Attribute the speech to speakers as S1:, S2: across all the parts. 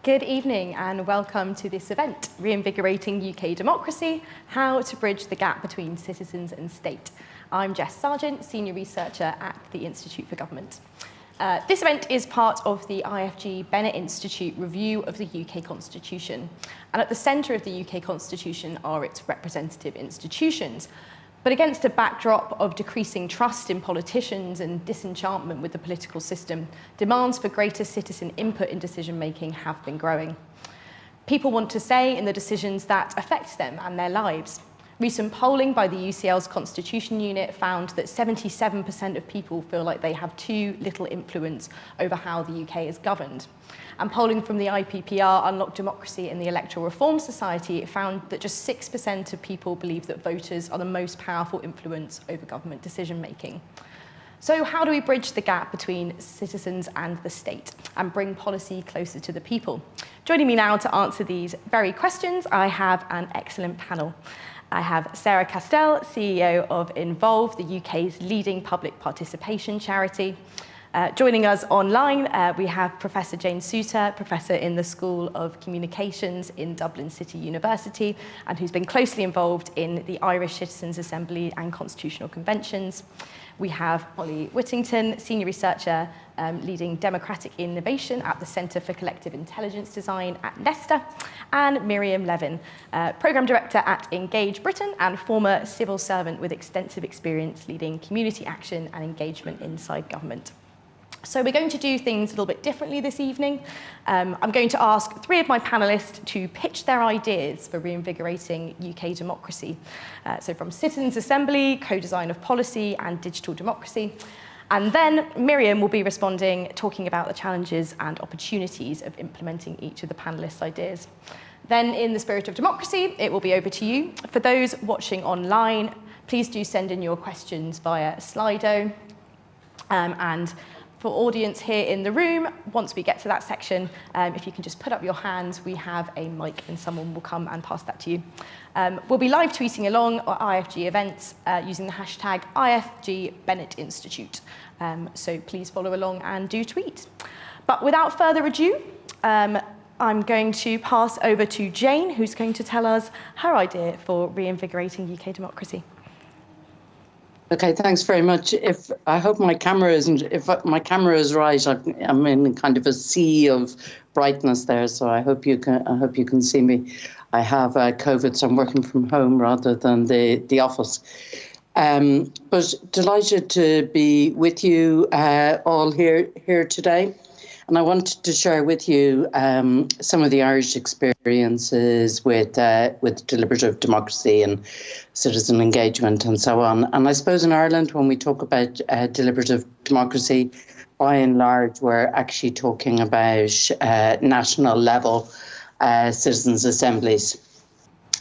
S1: Good evening and welcome to this event, Reinvigorating UK Democracy, How to Bridge the Gap Between Citizens and State. I'm Jess Sargent, Senior Researcher at the Institute for Government. This event is part of the IFG Bennett Institute review of the UK Constitution. And at the centre of the UK Constitution are its representative institutions. But against a backdrop of decreasing trust in politicians and disenchantment with the political system, demands for greater citizen input in decision-making have been growing. People want to say in the decisions that affect them and their lives. Recent polling by the UCL's Constitution Unit found that 77% of people feel like they have too little influence over how the UK is governed. And polling from the IPPR Unlocked Democracy in the Electoral Reform Society found that just 6% of people believe that voters are the most powerful influence over government decision-making. So how do we bridge the gap between citizens and the state and bring policy closer to the people? Joining me now to answer these very questions, I have an excellent panel. I have Sarah Castell, CEO of Involve, the UK's leading public participation charity. Joining us online, we have Professor Jane Souter, Professor in the School of Communications in Dublin City University, and who's been closely involved in the Irish Citizens' Assembly and Constitutional Conventions. We have Holly Whittington, Senior Researcher leading Democratic Innovation at the Centre for Collective Intelligence Design at Leicester, and Miriam Levin, Programme Director at Engage Britain and former civil servant with extensive experience leading community action and engagement inside government. So we're going to do things a little bit differently this evening. I'm going to ask three of my panellists to pitch their ideas for reinvigorating UK democracy. So from Citizens' Assembly, co-design of policy and digital democracy. And then Miriam will be responding, talking about the challenges and opportunities of implementing each of the panellists' ideas. Then in the spirit of democracy, it will be over to you. For those watching online, please do send in your questions via Slido. And for audience here in the room, once we get to that section, if you can just put up your hands, we have a mic and someone will come and pass that to you. We'll be live tweeting along our IFG events using the hashtag IFG Bennett Institute. So please follow along and do tweet. But without further ado, I'm going to pass over to Jane, who's going to tell us her idea for reinvigorating UK democracy.
S2: Okay, thanks very much. I hope my camera isn't. If my camera is right, I'm in kind of a sea of brightness there. So I hope you can see me. I have COVID, so I'm working from home rather than the office. But delighted to be with you all here today. And I wanted to share with you some of the Irish experiences with deliberative democracy and citizen engagement and so on. And I suppose in Ireland, when we talk about deliberative democracy, by and large, we're actually talking about national level citizens' assemblies.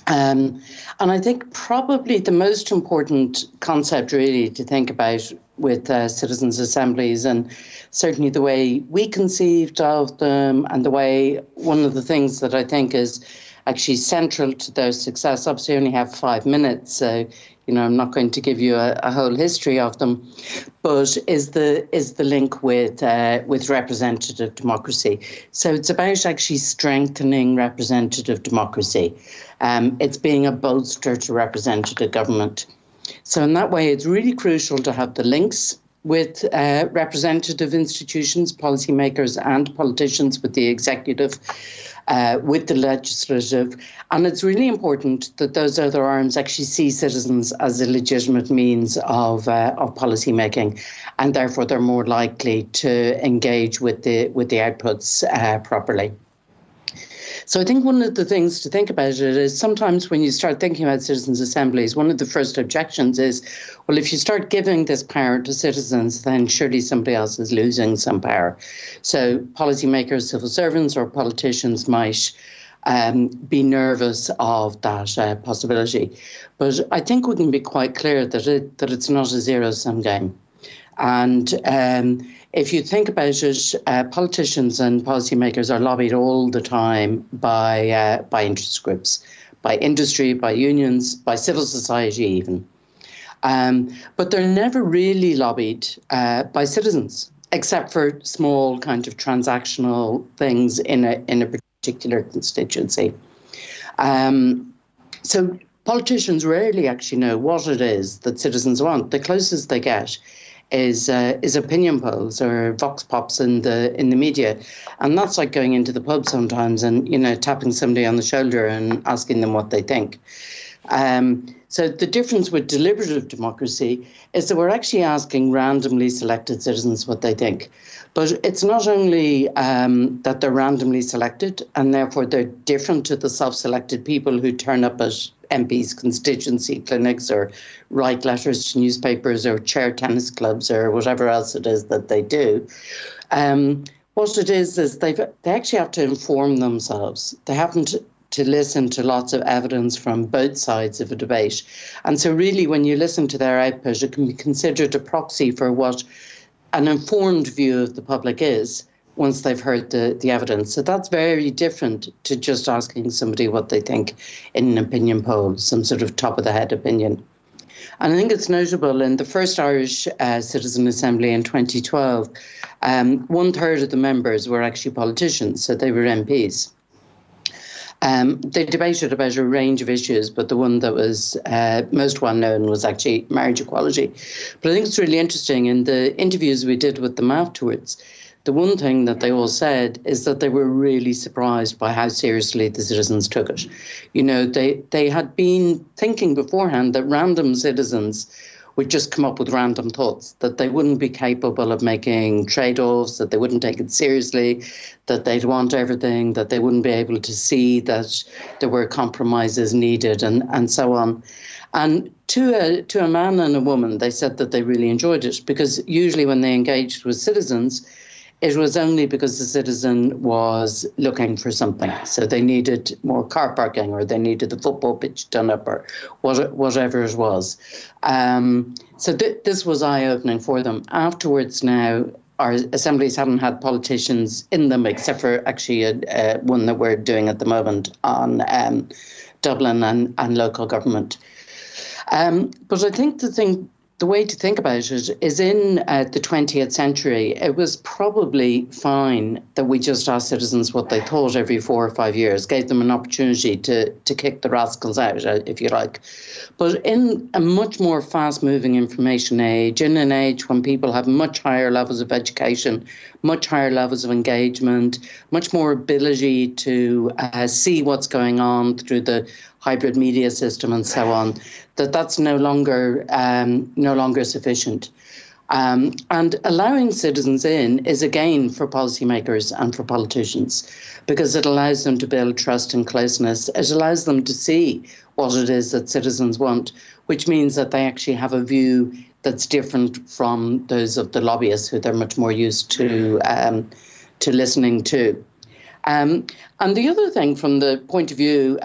S2: And I think probably the most important concept really to think about with citizens' assemblies, and certainly the way we conceived of them, and the way one of the things that I think is actually central to their success. Obviously, I only have 5 minutes, so I'm not going to give you a whole history of them, but is the link with representative democracy. So it's about actually strengthening representative democracy. It's being a bolster to representative government. So in that way, it's really crucial to have the links with representative institutions, policymakers and politicians, with the executive, with the legislative. And it's really important that those other arms actually see citizens as a legitimate means of policy making, and therefore they're more likely to engage with the outputs properly. So I think one of the things to think about it is sometimes when you start thinking about citizens' assemblies, one of the first objections is, well, if you start giving this power to citizens, then surely somebody else is losing some power. So policymakers, civil servants or politicians might be nervous of that possibility. But I think we can be quite clear that it's not a zero-sum game. And if you think about it, politicians and policymakers are lobbied all the time by interest groups, by industry, by unions, by civil society even. But they're never really lobbied by citizens, except for small kind of transactional things in a particular constituency. So politicians rarely actually know what it is that citizens want. The closest they get is opinion polls or vox pops in the media, and that's like going into the pub sometimes and tapping somebody on the shoulder and asking them what they think. So the difference with deliberative democracy is that we're actually asking randomly selected citizens what they think. But it's not only that they're randomly selected and therefore they're different to the self-selected people who turn up at MPs' constituency clinics or write letters to newspapers or chair tennis clubs or whatever else it is that they do. What it is they actually have to inform themselves. They haven't to listen to lots of evidence from both sides of a debate. And so really when you listen to their output, it can be considered a proxy for what an informed view of the public is once they've heard the evidence. So that's very different to just asking somebody what they think in an opinion poll, some sort of top-of-the-head opinion. And I think it's notable in the first Irish Citizen Assembly in 2012, 1/3 of the members were actually politicians, so they were MPs. They debated about a range of issues, but the one that was most well known was actually marriage equality. But I think it's really interesting in the interviews we did with them afterwards, the one thing that they all said is that they were really surprised by how seriously the citizens took it. They had been thinking beforehand that random citizens would just come up with random thoughts, that they wouldn't be capable of making trade-offs, that they wouldn't take it seriously, that they'd want everything, that they wouldn't be able to see that there were compromises needed and so on. And to a man and a woman, they said that they really enjoyed it because usually when they engaged with citizens, it was only because the citizen was looking for something. So they needed more car parking or they needed the football pitch done up or whatever it was. So this was eye-opening for them. Afterwards now, our assemblies haven't had politicians in them except for actually one that we're doing at the moment on Dublin and local government. But I think the way to think about it is in the 20th century, it was probably fine that we just asked citizens what they thought every 4 or 5 years, gave them an opportunity to kick the rascals out, if you like. But in a much more fast-moving information age, in an age when people have much higher levels of education, much higher levels of engagement, much more ability to see what's going on through the hybrid media system and so on, that's no longer sufficient. And allowing citizens in is a gain for policymakers and for politicians because it allows them to build trust and closeness. It allows them to see what it is that citizens want, which means that they actually have a view that's different from those of the lobbyists who they're much more used to listening to. And the other thing from the point of view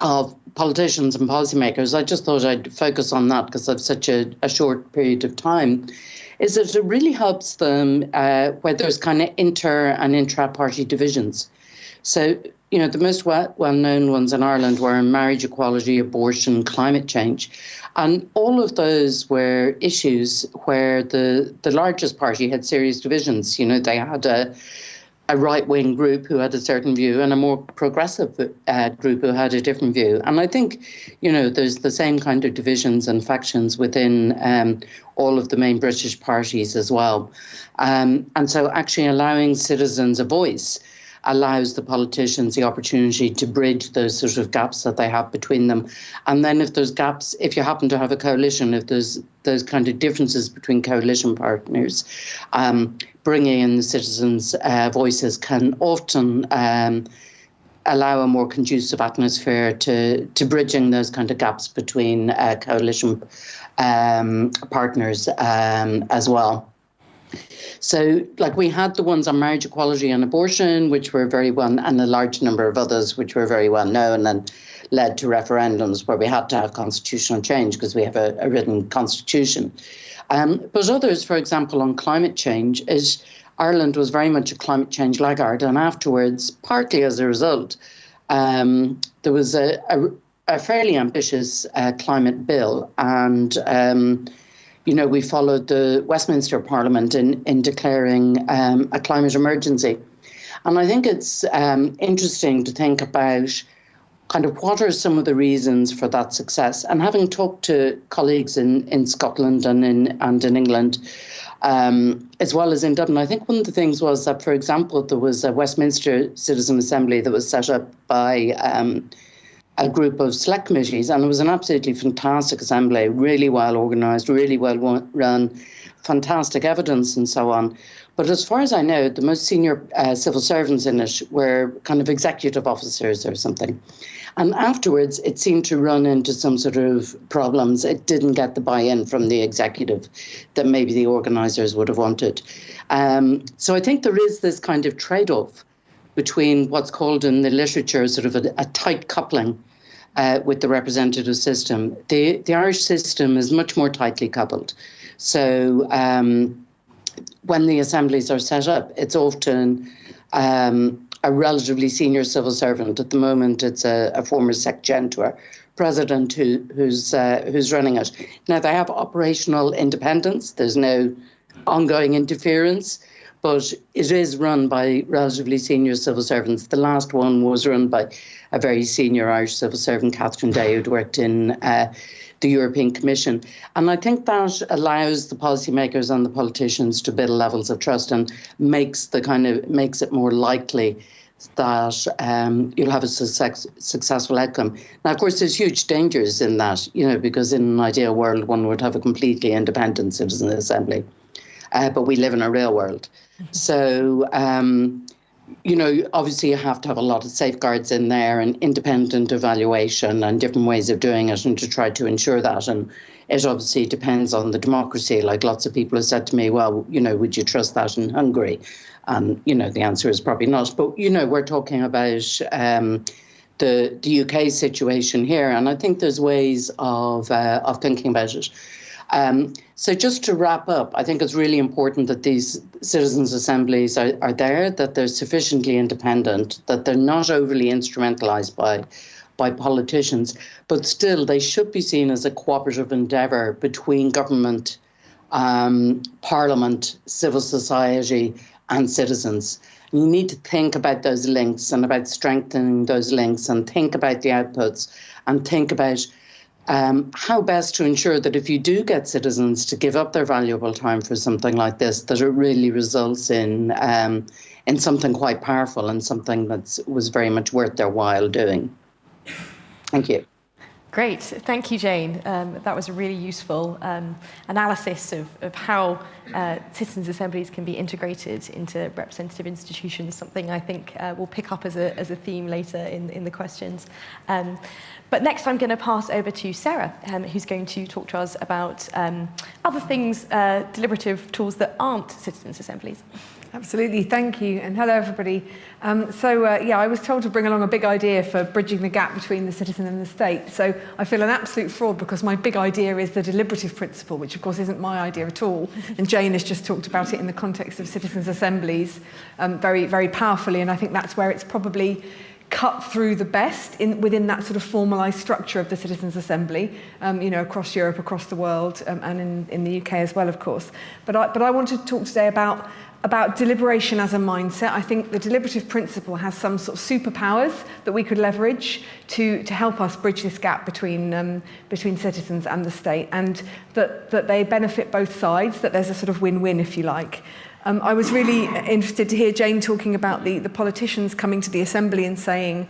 S2: of politicians and policymakers, I just thought I'd focus on that because I've such a short period of time, is that it really helps them where there's kind of inter and intra-party divisions. So, the most well-known ones in Ireland were marriage equality, abortion, climate change. And all of those were issues where the largest party had serious divisions. They had a right-wing group who had a certain view and a more progressive group who had a different view. And I think, there's the same kind of divisions and factions within all of the main British parties as well. And so actually allowing citizens a voice allows the politicians the opportunity to bridge those sort of gaps that they have between them. And then if there's gaps, if you happen to have a coalition, if there's those kind of differences between coalition partners, bringing in the citizens' voices can often allow a more conducive atmosphere to bridging those kind of gaps between coalition partners as well. So, we had the ones on marriage equality and abortion, which were very well, and a large number of others, which were very well known and led to referendums where we had to have constitutional change because we have a written constitution. But others, for example, on climate change, Ireland was very much a climate change laggard, and afterwards, partly as a result, there was a fairly ambitious climate bill, and we followed the Westminster Parliament in declaring a climate emergency. And I think it's interesting to think about kind of what are some of the reasons for that success. And having talked to colleagues in Scotland and in England, as well as in Dublin, I think one of the things was that, for example, there was a Westminster Citizen Assembly that was set up by a group of select committees, and it was an absolutely fantastic assembly, really well organised, really well run, fantastic evidence and so on. But as far as I know, the most senior civil servants in it were kind of executive officers or something. And afterwards, it seemed to run into some sort of problems. It didn't get the buy-in from the executive that maybe the organisers would have wanted. So I think there is this kind of trade-off between what's called in the literature sort of a tight coupling with the representative system. The Irish system is much more tightly coupled. So when the assemblies are set up, it's often a relatively senior civil servant. At the moment, it's a former Secgentor president who's running it. Now, they have operational independence. There's no ongoing interference, but it is run by relatively senior civil servants. The last one was run by a very senior Irish civil servant, Catherine Day, who'd worked in the European Commission. And I think that allows the policymakers and the politicians to build levels of trust and makes it more likely that you'll have a successful outcome. Now, of course, there's huge dangers in that, because in an ideal world, one would have a completely independent citizen assembly. But we live in a real world. So, obviously you have to have a lot of safeguards in there and independent evaluation and different ways of doing it and to try to ensure that. And it obviously depends on the democracy. Like lots of people have said to me, well, would you trust that in Hungary? And, the answer is probably not. But, we're talking about the UK situation here. And I think there's ways of thinking about it. So just to wrap up, I think it's really important that these citizens' assemblies are there, that they're sufficiently independent, that they're not overly instrumentalised by politicians, but still they should be seen as a cooperative endeavour between government, parliament, civil society and citizens. And you need to think about those links and about strengthening those links and think about the outputs and think about how best to ensure that if you do get citizens to give up their valuable time for something like this, that it really results in something quite powerful and something that was very much worth their while doing. Thank you.
S1: Great. Thank you, Jane. That was a really useful analysis of how citizens' assemblies can be integrated into representative institutions, something I think we'll pick up as a theme later in the questions. But next I'm going to pass over to Sarah, who's going to talk to us about other things, deliberative tools that aren't citizens' assemblies.
S3: Absolutely, thank you, and hello everybody. I was told to bring along a big idea for bridging the gap between the citizen and the state. So I feel an absolute fraud because my big idea is the deliberative principle, which of course isn't my idea at all. And Jane has just talked about it in the context of citizens' assemblies very, very powerfully, and I think that's where it's probably cut through the best within that sort of formalised structure of the Citizens' Assembly, across Europe, across the world, and in the UK as well, of course. But I wanted to talk today about deliberation as a mindset. I think the deliberative principle has some sort of superpowers that we could leverage to help us bridge this gap between citizens and the state, and that they benefit both sides, that there's a sort of win-win, if you like. I was really interested to hear Jane talking about the politicians coming to the Assembly and saying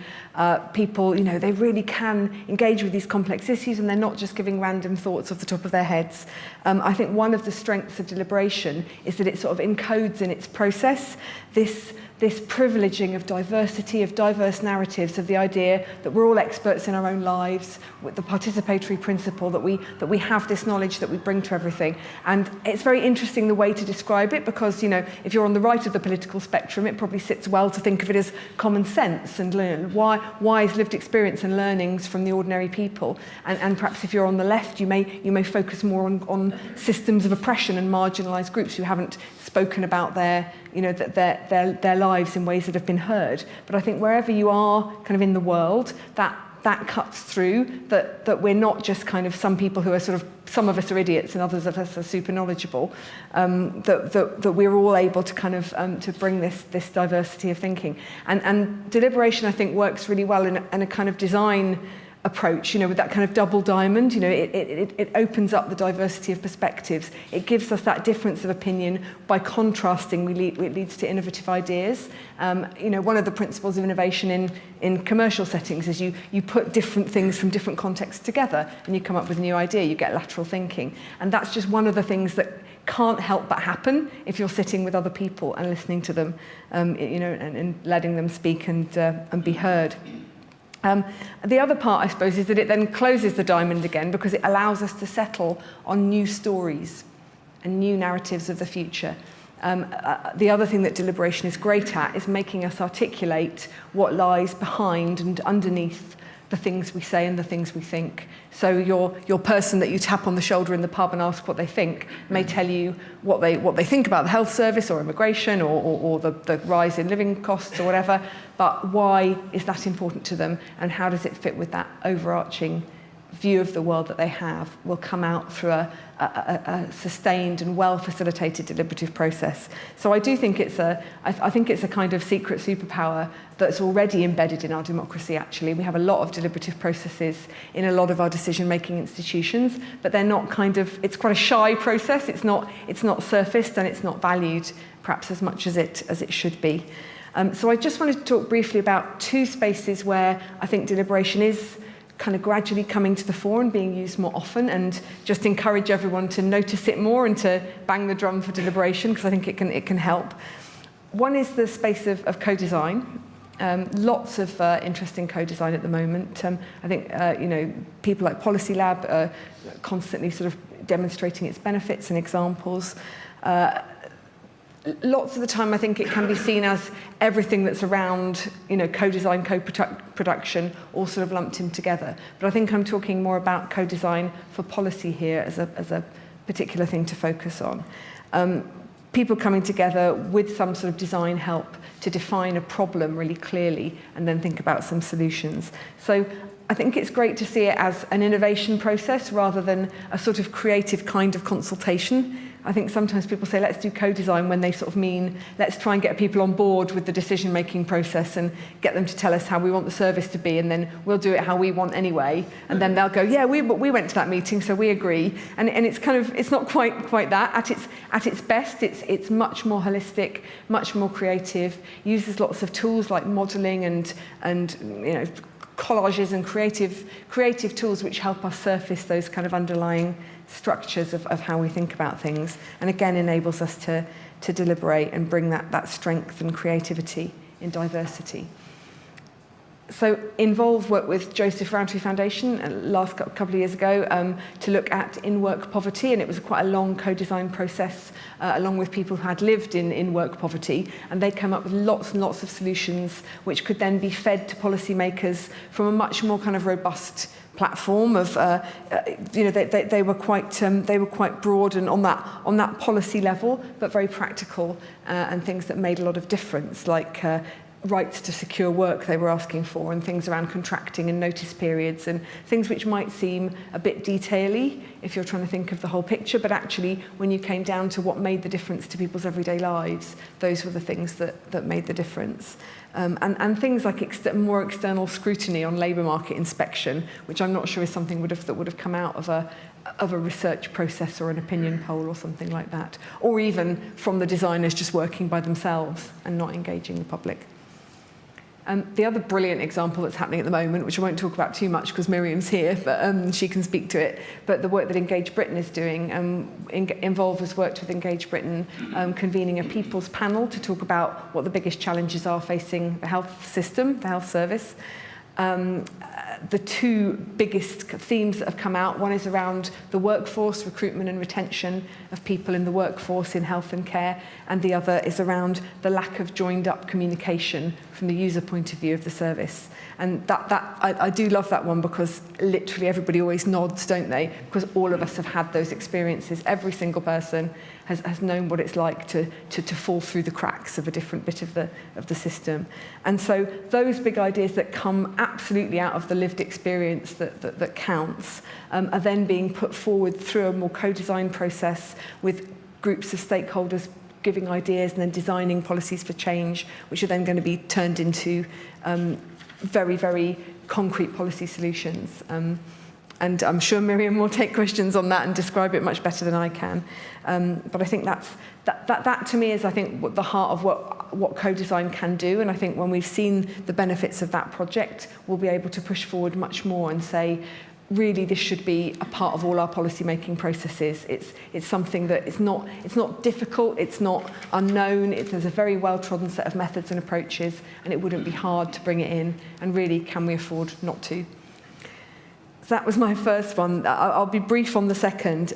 S3: people, they really can engage with these complex issues and they're not just giving random thoughts off the top of their heads. I think one of the strengths of deliberation is that it sort of encodes in its process this privileging of diversity, of diverse narratives, of the idea that we're all experts in our own lives, with the participatory principle that we have this knowledge that we bring to everything. And it's very interesting the way to describe it because, if you're on the right of the political spectrum, it probably sits well to think of it as common sense and learn wise lived experience and learnings from the ordinary people. And perhaps if you're on the left, you may focus more on systems of oppression and marginalised groups who haven't spoken about their lives in ways that have been heard. But I think wherever you are kind of in the world, that that cuts through, that we're not just kind of some people who are sort of, some of us are idiots and others of us are super knowledgeable, that we're all able to kind of to bring this diversity of thinking. And deliberation, I think, works really well in a kind of design approach, with that kind of double diamond. It opens up the diversity of perspectives. It gives us that difference of opinion. By contrasting, it leads to innovative ideas. One of the principles of innovation in commercial settings is you put different things from different contexts together and you come up with a new idea. You get lateral thinking. And that's just one of the things that can't help but happen if you're sitting with other people and listening to them, and letting them speak and be heard. The other part, I suppose, is that it then closes the diamond again because it allows us to settle on new stories and new narratives of the future. The other thing that deliberation is great at is making us articulate what lies behind and underneath the things we say and the things we think. So your person that you tap on the shoulder in the pub and ask what they think may tell you what they think about the health service or immigration or the rise in living costs or whatever, but why is that important to them and how does it fit with that overarching view of the world that they have will come out through a sustained and well-facilitated deliberative process. So I do think I think it's a kind of secret superpower that's already embedded in our democracy, actually. We have a lot of deliberative processes in a lot of our decision-making institutions, but they're not it's quite a shy process. It's not surfaced and it's not valued perhaps as much as it should be. So I just wanted to talk briefly about two spaces where I think deliberation is kind of gradually coming to the fore and being used more often, and just encourage everyone to notice it more and to bang the drum for deliberation, because I think it can help. One is the space of co-design. Lots of interesting co-design at the moment. I think people like Policy Lab are constantly sort of demonstrating its benefits and examples. Lots of the time, I think it can be seen as everything that's around, co-design, co-production, all sort of lumped in together. But I think I'm talking more about co-design for policy here as a particular thing to focus on. People coming together with some sort of design help to define a problem really clearly and then think about some solutions. So I think it's great to see it as an innovation process rather than a sort of creative kind of consultation. I think sometimes people say, let's do co-design when they sort of mean, let's try and get people on board with the decision-making process and get them to tell us how we want the service to be, and then we'll do it how we want anyway. And then they'll go, yeah, we went to that meeting, so we agree. And it's it's not quite that. At its best, it's much more holistic, much more creative, uses lots of tools like modelling and collages and creative tools which help us surface those kind of underlying structures of how we think about things, and again enables us to deliberate and bring that strength and creativity in diversity. So Involve worked with Joseph Rowntree Foundation last couple of years ago to look at in-work poverty, and it was quite a long co-design process along with people who had lived in work poverty, and they came up with lots and lots of solutions which could then be fed to policymakers from a much more kind of robust platform of they were quite broad and on that policy level, but very practical and things that made a lot of difference, like rights to secure work they were asking for, and things around contracting and notice periods, and things which might seem a bit detail-y if you're trying to think of the whole picture, but actually when you came down to what made the difference to people's everyday lives, those were the things that made the difference. And things like more external scrutiny on labour market inspection, which I'm not sure is something that would have come out of a research process or an opinion poll or something like that, or even from the designers just working by themselves and not engaging the public. The other brilliant example that's happening at the moment, which I won't talk about too much because Miriam's here, but she can speak to it, but the work that Engage Britain is doing. Involve has worked with Engage Britain, convening a people's panel to talk about what the biggest challenges are facing the health system, the health service. The two biggest themes that have come out, one is around the workforce, recruitment and retention of people in the workforce in health and care, and the other is around the lack of joined up communication from the user point of view of the service. And I do love that one because literally everybody always nods, don't they? Because all of us have had those experiences, every single person has known what it's like to fall through the cracks of a different bit of the system. And so those big ideas that come absolutely out of the lived experience that counts are then being put forward through a more co-design process with groups of stakeholders giving ideas and then designing policies for change, which are then going to be turned into very, very concrete policy solutions. And I'm sure Miriam will take questions on that and describe it much better than I can. But I think that to me is, I think, the heart of what co-design can do. And I think when we've seen the benefits of that project, we'll be able to push forward much more and say, really, this should be a part of all our policy-making processes. It's something that it's not difficult, it's not unknown, there's a very well-trodden set of methods and approaches, and it wouldn't be hard to bring it in. And really, can we afford not to? So that was my first one. I'll be brief on the second.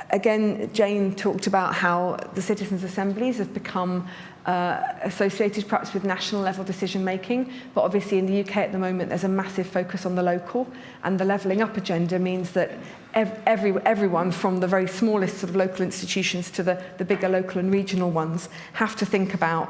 S3: Again, Jane talked about how the citizens' assemblies have become associated perhaps with national level decision making, but obviously in the UK at the moment there's a massive focus on the local, and the levelling up agenda means that everyone from the very smallest sort of local institutions to the bigger local and regional ones have to think about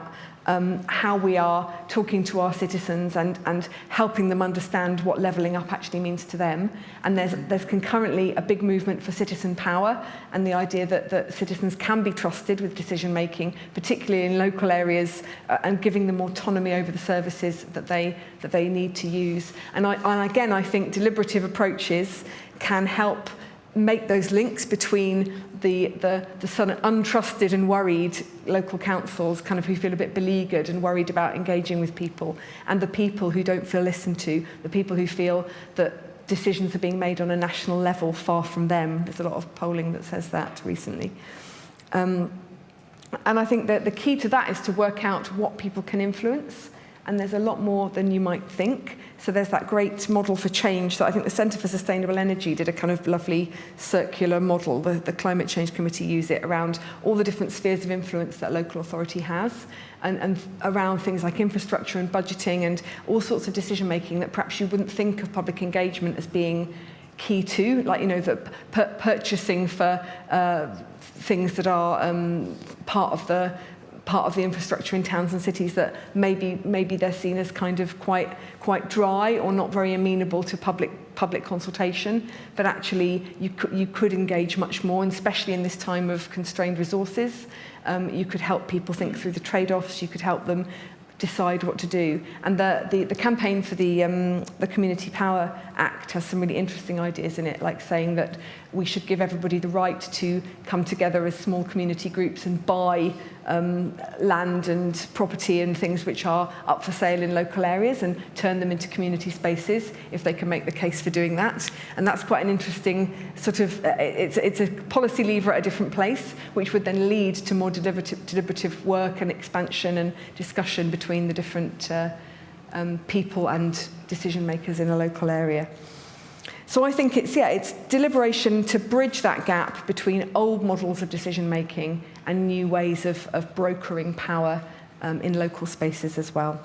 S3: how we are talking to our citizens and helping them understand what levelling up actually means to them. And there's concurrently a big movement for citizen power and the idea that citizens can be trusted with decision making, particularly in local areas, and giving them autonomy over the services that they need to use. And again, I think deliberative approaches can help make those links between the sort of untrusted and worried local councils, kind of who feel a bit beleaguered and worried about engaging with people, and the people who don't feel listened to, the people who feel that decisions are being made on a national level far from them. There's a lot of polling that says that recently. And I think that the key to that is to work out what people can influence, and there's a lot more than you might think. So there's that great model for change that I think the Centre for Sustainable Energy did a kind of lovely circular model. The Climate Change Committee use it around all the different spheres of influence that local authority has, and around things like infrastructure and budgeting and all sorts of decision making that perhaps you wouldn't think of public engagement as being key to, like, you know, the purchasing for things that are part of the infrastructure in towns and cities that maybe they're seen as kind of quite dry or not very amenable to public consultation, but actually you could engage much more, and especially in this time of constrained resources. You could help people think through the trade-offs, you could help them decide what to do. And the campaign for the Community Power Act has some really interesting ideas in it, like saying that we should give everybody the right to come together as small community groups and buy land and property and things which are up for sale in local areas and turn them into community spaces if they can make the case for doing that. And that's quite an interesting sort of, it's a policy lever at a different place, which would then lead to more deliberative work and expansion and discussion between the different people and decision makers in a local area. So I think it's deliberation to bridge that gap between old models of decision making and new ways of brokering power in local spaces as well.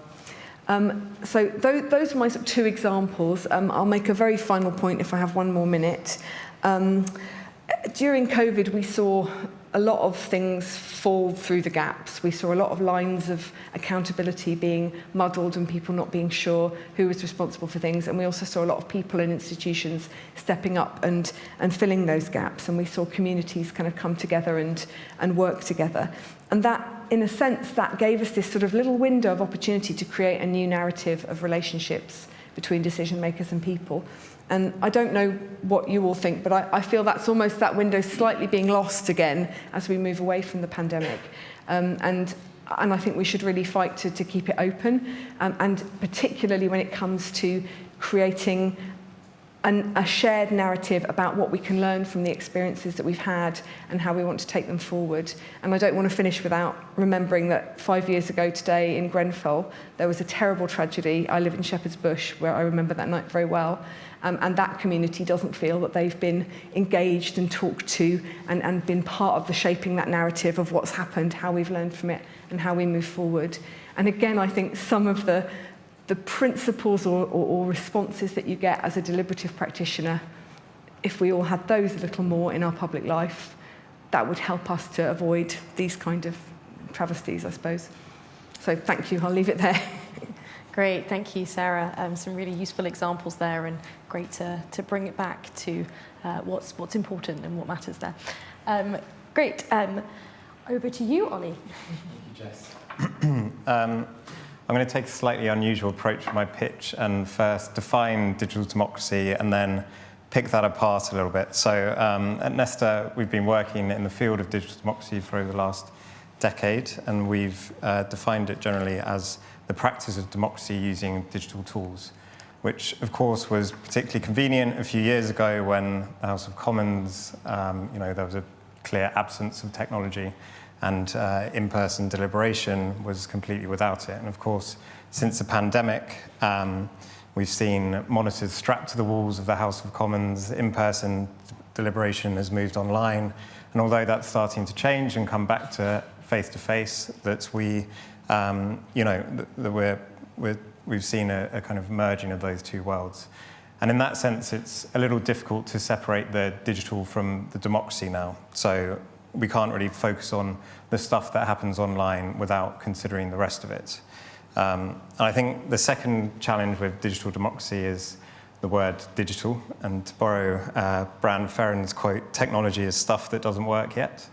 S3: So those are my sort of two examples. I'll make a very final point if I have one more minute. During COVID, we saw a lot of things fall through the gaps. We saw a lot of lines of accountability being muddled and people not being sure who was responsible for things. And we also saw a lot of people and institutions stepping up and filling those gaps. And we saw communities kind of come together and work together. And that, in a sense, that gave us this sort of little window of opportunity to create a new narrative of relationships between decision makers and people. And I don't know what you all think, but I feel that's almost that window slightly being lost again as we move away from the pandemic. And I think we should really fight to keep it open, and particularly when it comes to creating a shared narrative about what we can learn from the experiences that we've had and how we want to take them forward. And I don't want to finish without remembering that 5 years ago today in Grenfell, there was a terrible tragedy. I live in Shepherd's Bush, where I remember that night very well. And that community doesn't feel that they've been engaged and talked to and been part of the shaping that narrative of what's happened, how we've learned from it, and how we move forward. And again, I think some of the principles or responses that you get as a deliberative practitioner, if we all had those a little more in our public life, that would help us to avoid these kind of travesties, I suppose. So thank you, I'll leave it there.
S1: Great, thank you, Sarah. Some really useful examples there, and great to bring it back to what's important and what matters there. Great. Over to you, Ollie.
S4: Thank you, Jess. I'm going to take a slightly unusual approach to my pitch and first define digital democracy and then pick that apart a little bit. So at Nesta, we've been working in the field of digital democracy for over the last decade, and we've defined it generally as the practice of democracy using digital tools, which of course was particularly convenient a few years ago when the House of Commons, there was a clear absence of technology, and in-person deliberation was completely without it. And of course, since the pandemic, we've seen monitors strapped to the walls of the House of Commons. In-person deliberation has moved online, and although that's starting to change and come back to face-to-face, that we've seen a kind of merging of those two worlds. And in that sense, it's a little difficult to separate the digital from the democracy now. So we can't really focus on the stuff that happens online without considering the rest of it. And I think the second challenge with digital democracy is the word digital. And to borrow Bran Ferren's quote, technology is stuff that doesn't work yet.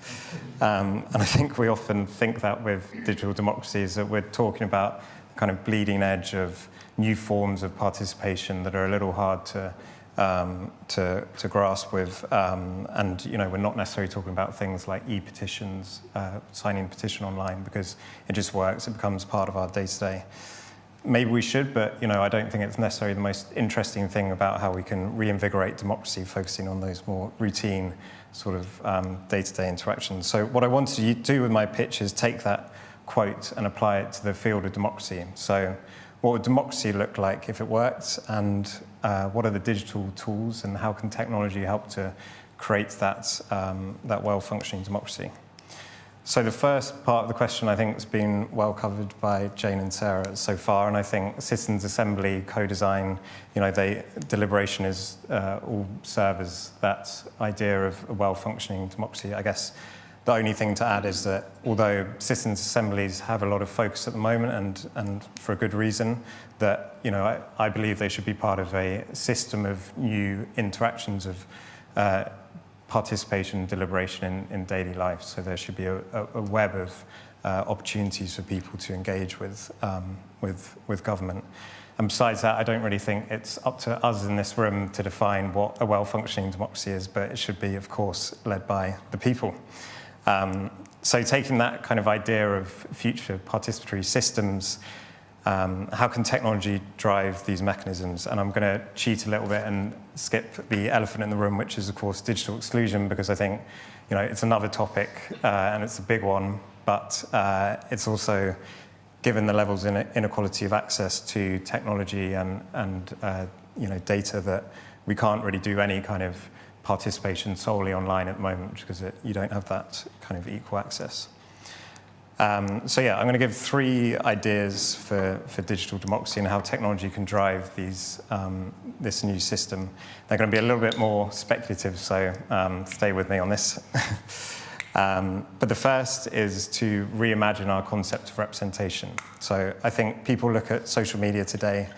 S4: And I think we often think that with digital democracy is that we're talking about kind of bleeding edge of new forms of participation that are a little hard to grasp with, and we're not necessarily talking about things like e-petitions, signing a petition online, because it just works, it becomes part of our day-to-day. Maybe we should, but I don't think it's necessarily the most interesting thing about how we can reinvigorate democracy, focusing on those more routine sort of day-to-day interactions. So what I wanted to do with my pitch is take that quote and apply it to the field of democracy. So what would democracy look like if it worked, and what are the digital tools, and how can technology help to create that well-functioning democracy? So the first part of the question, I think, has been well covered by Jane and Sarah so far, and I think citizens' assembly, co-design, deliberation is all serve as that idea of a well-functioning democracy. I guess the only thing to add is that although citizens' assemblies have a lot of focus at the moment, and for a good reason, that I believe they should be part of a system of new interactions of participation and deliberation in daily life. So there should be a web of opportunities for people to engage with government. And besides that, I don't really think it's up to us in this room to define what a well-functioning democracy is, but it should be, of course, led by the people. So taking that kind of idea of future participatory systems, how can technology drive these mechanisms? And I'm going to cheat a little bit and skip the elephant in the room, which is, of course, digital exclusion, because I think it's another topic and it's a big one, but it's also, given the levels in inequality of access to technology and data, that we can't really do any kind of participation solely online at the moment, because you don't have that kind of equal access. I'm going to give 3 ideas for digital democracy and how technology can drive this new system. They're going to be a little bit more speculative, so stay with me on this. But the first is to reimagine our concept of representation. So I think people look at social media today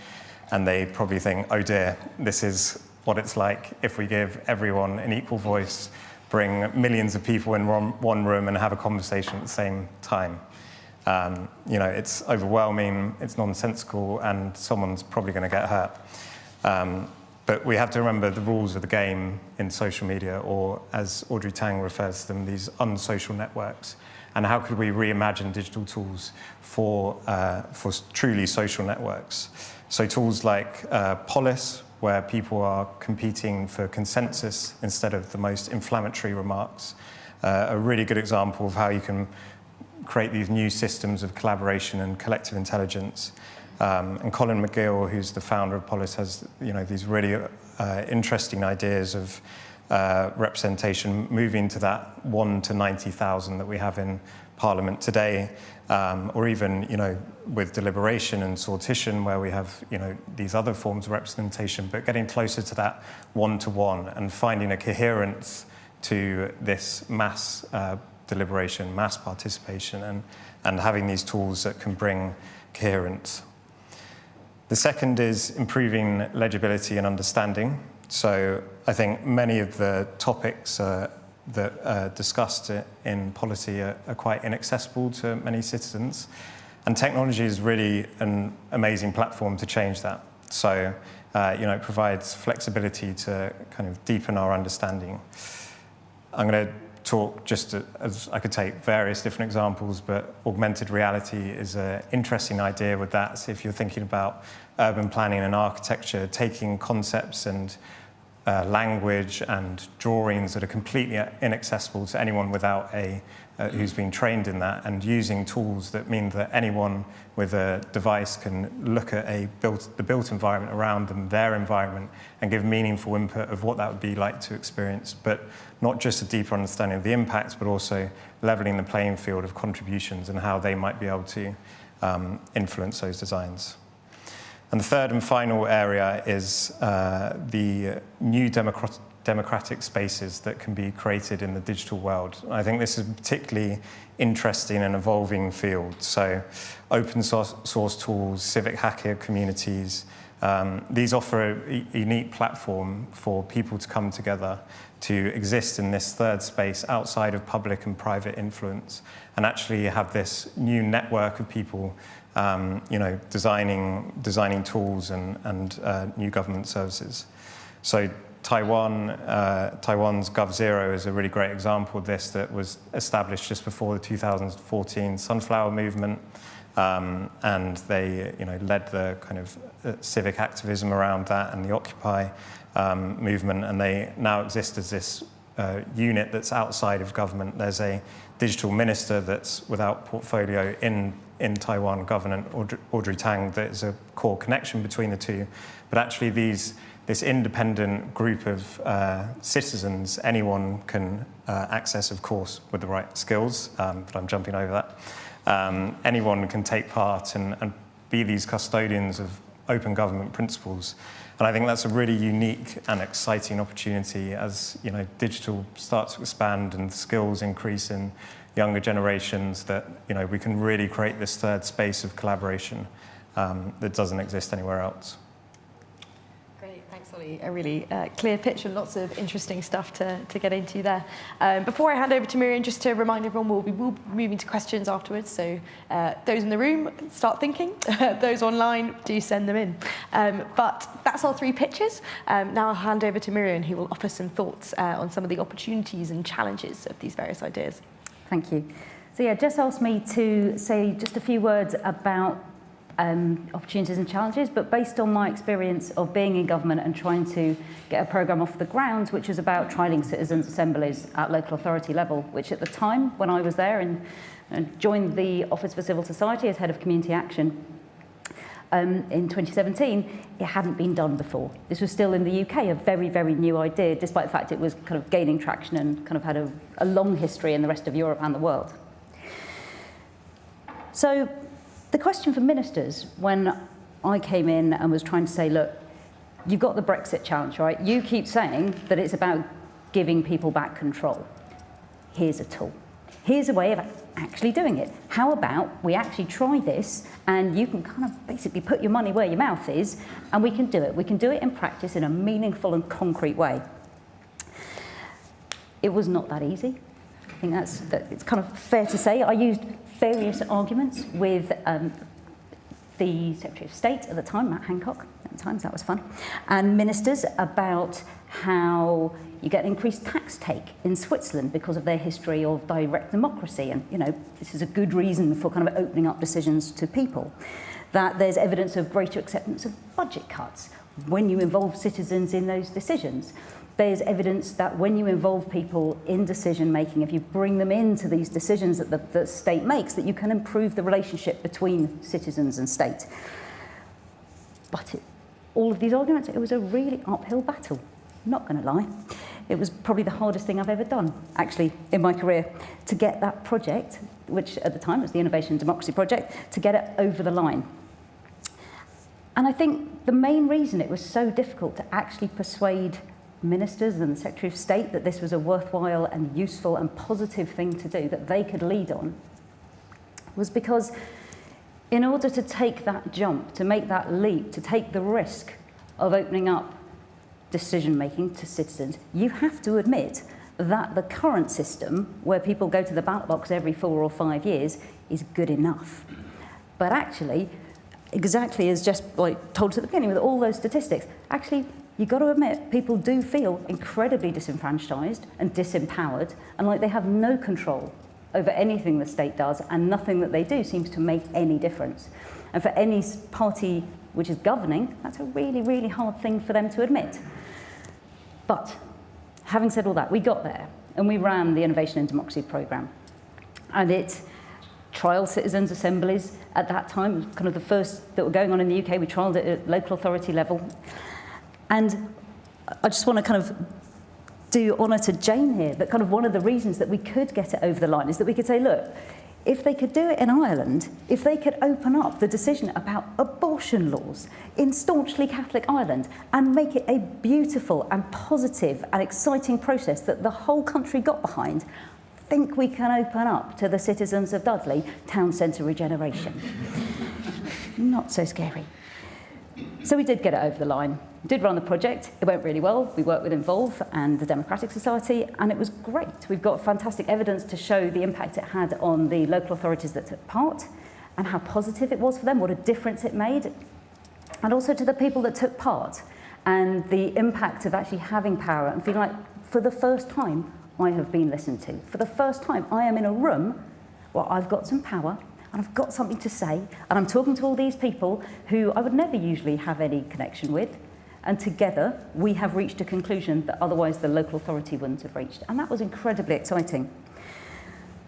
S4: and they probably think, oh dear, this is what it's like if we give everyone an equal voice, bring millions of people in one room and have a conversation at the same time. It's overwhelming, it's nonsensical, and someone's probably going to get hurt. But we have to remember the rules of the game in social media, or as Audrey Tang refers to them, these unsocial networks. And how could we reimagine digital tools for truly social networks? So tools like Polis, where people are competing for consensus instead of the most inflammatory remarks. A really good example of how you can create these new systems of collaboration and collective intelligence. And Colin McGill, who's the founder of Polis, has these really interesting ideas of representation, moving to that 1 to 90,000 that we have in Parliament today, or even with deliberation and sortition, where we have these other forms of representation, but getting closer to that 1-to-1 and finding a coherence to this mass deliberation, mass participation, and having these tools that can bring coherence. The second is improving legibility and understanding. So I think many of the topics that are discussed in policy are quite inaccessible to many citizens. And technology is really an amazing platform to change that. So, it provides flexibility to kind of deepen our understanding. I'm going to talk just as I could take various different examples, but augmented reality is an interesting idea with that. So if you're thinking about urban planning and architecture, taking concepts and language and drawings that are completely inaccessible to anyone without who's been trained in that, and using tools that mean that anyone with a device can look at the built environment around them, their environment, and give meaningful input of what that would be like to experience, but not just a deeper understanding of the impacts, but also leveling the playing field of contributions and how they might be able to influence those designs. And the third and final area is the new democratic spaces that can be created in the digital world. I think this is a particularly interesting and evolving field. So open source tools, civic hacker communities, these offer a unique platform for people to come together to exist in this third space outside of public and private influence, and actually have this new network of people designing tools and new government services. So Taiwan's GovZero is a really great example of this, that was established just before the 2014 Sunflower Movement, and they led the kind of civic activism around that and the Occupy movement, and they now exist as this unit that's outside of government. There's a digital minister that's without portfolio in Taiwan government, Audrey Tang, that is a core connection between the two. But actually this independent group of citizens, anyone can access, of course, with the right skills, but I'm jumping over that. Anyone can take part and be these custodians of open government principles. And I think that's a really unique and exciting opportunity as digital starts to expand and skills increase in younger generations, that we can really create this third space of collaboration that doesn't exist anywhere else.
S1: Great, thanks Ollie. A really clear picture and lots of interesting stuff to get into there. Before I hand over to Miriam, just to remind everyone, we'll be moving to questions afterwards, so those in the room, start thinking. Those online, do send them in. But that's our three pitches. Now I'll hand over to Miriam, who will offer some thoughts on some of the opportunities and challenges of these various ideas.
S5: Thank you. So yeah, Jess asked me to say just a few words about opportunities and challenges, but based on my experience of being in government and trying to get a programme off the ground, which was about trialling citizens' assemblies at local authority level, which at the time when I was there and joined the Office for Civil Society as Head of Community Action in 2017, it hadn't been done before. This was still in the UK a very, very new idea, despite the fact it was kind of gaining traction and kind of had a long history in the rest of Europe and the world. So the question for ministers when I came in and was trying to say, look, you've got the Brexit challenge, right? You keep saying that it's about giving people back control. Here's a tool. Here's a way of actually doing it. How about we actually try this, and you can kind of basically put your money where your mouth is, and we can do it. We can do it in practice in a meaningful and concrete way. It was not that easy. I think it's kind of fair to say. I used various arguments with the Secretary of State at the time, Matt Hancock, at the time, so that was fun, and ministers about how you get an increased tax take in Switzerland because of their history of direct democracy, and this is a good reason for kind of opening up decisions to people. That there's evidence of greater acceptance of budget cuts when you involve citizens in those decisions. There's evidence that when you involve people in decision making, if you bring them into these decisions that the state makes, that you can improve the relationship between citizens and state. But all of these arguments, it was a really uphill battle. Not going to lie. It was probably the hardest thing I've ever done, actually, in my career, to get that project, which at the time was the Innovation and Democracy Project, to get it over the line. And I think the main reason it was so difficult to actually persuade ministers and the Secretary of State that this was a worthwhile and useful and positive thing to do, that they could lead on, was because in order to take that jump, to make that leap, to take the risk of opening up decision-making to citizens, you have to admit that the current system, where people go to the ballot box every 4 or 5 years, is good enough. But actually, exactly as just told us at the beginning with all those statistics, actually, you've got to admit, people do feel incredibly disenfranchised and disempowered, and like they have no control over anything the state does, and nothing that they do seems to make any difference. And for any party which is governing, that's a really, really hard thing for them to admit. But having said all that, we got there, and we ran the Innovation in Democracy programme. And it trialled citizens' assemblies at that time, kind of the first that were going on in the UK. We trialled it at local authority level. And I just want to kind of do honour to Jane here, that kind of one of the reasons that we could get it over the line is that we could say, look, if they could do it in Ireland, if they could open up the decision about abortion laws in staunchly Catholic Ireland and make it a beautiful and positive and exciting process that the whole country got behind, I think we can open up to the citizens of Dudley town centre regeneration. Not so scary. So we did get it over the line. Did run the project. It went really well. We worked with Involve and the Democratic Society, and it was great. We've got fantastic evidence to show the impact it had on the local authorities that took part and how positive it was for them, what a difference it made, and also to the people that took part and the impact of actually having power and feeling like, for the first time, I have been listened to. For the first time, I am in a room where I've got some power and I've got something to say, and I'm talking to all these people who I would never usually have any connection with. And together, we have reached a conclusion that otherwise the local authority wouldn't have reached. And that was incredibly exciting.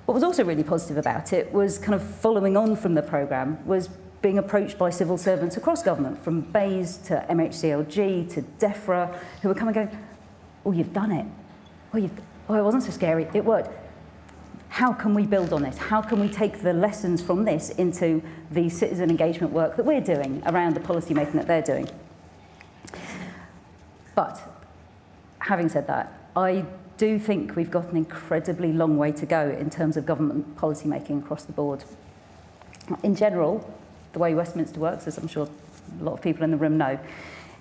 S5: What was also really positive about it was kind of following on from the programme was being approached by civil servants across government, from BAYS to MHCLG to DEFRA, who were coming going, oh, you've done it. Oh, it wasn't so scary. It worked. How can we build on this? How can we take the lessons from this into the citizen engagement work that we're doing around the policy making that they're doing? But having said that, I do think we've got an incredibly long way to go in terms of government policy making across the board. In general, the way Westminster works, as I'm sure a lot of people in the room know,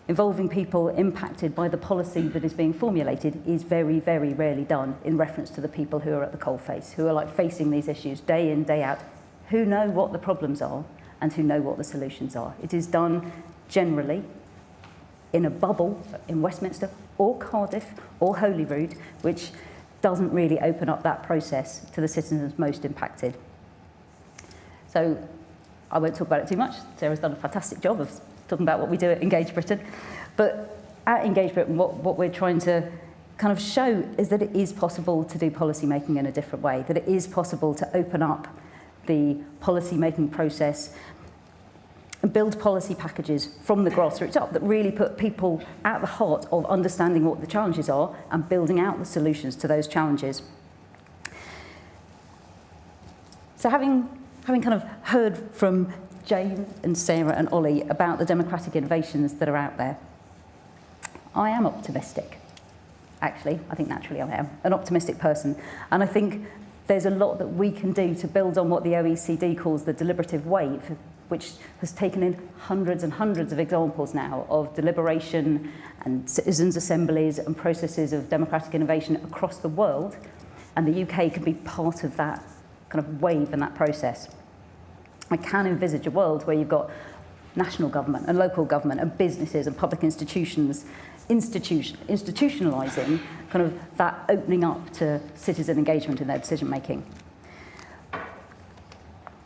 S5: involving people impacted by the policy that is being formulated is very, very rarely done in reference to the people who are at the coalface, who are like facing these issues day in, day out, who know what the problems are and who know what the solutions are. It is done generally in a bubble in Westminster or Cardiff or Holyrood, which doesn't really open up that process to the citizens most impacted. So I won't talk about it too much. Sarah's done a fantastic job of talking about what we do at Engage Britain. But at Engage Britain, what we're trying to kind of show is that it is possible to do policy making in a different way, that it is possible to open up the policy making process and build policy packages from the grassroots up that really put people at the heart of understanding what the challenges are and building out the solutions to those challenges. So having kind of heard from Jane and Sarah and Ollie about the democratic innovations that are out there, I am optimistic. Actually, I think naturally I am an optimistic person. And I think there's a lot that we can do to build on what the OECD calls the deliberative wave, which has taken in hundreds and hundreds of examples now of deliberation and citizens' assemblies and processes of democratic innovation across the world. And the UK can be part of that kind of wave and that process. I can envisage a world where you've got national government and local government and businesses and public institutions institutionalising kind of that opening up to citizen engagement in their decision making.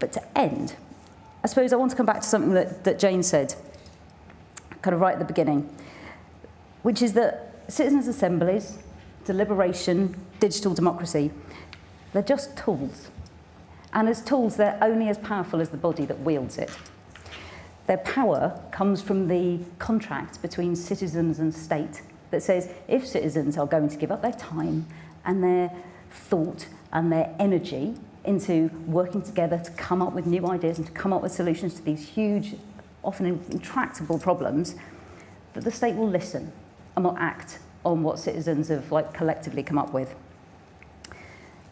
S5: But to end, I suppose I want to come back to something that Jane said kind of right at the beginning, which is that citizens' assemblies, deliberation, digital democracy, they're just tools. And as tools, they're only as powerful as the body that wields it. Their power comes from the contract between citizens and state that says if citizens are going to give up their time and their thought and their energy into working together to come up with new ideas and to come up with solutions to these huge, often intractable problems, that the state will listen and will act on what citizens have collectively come up with.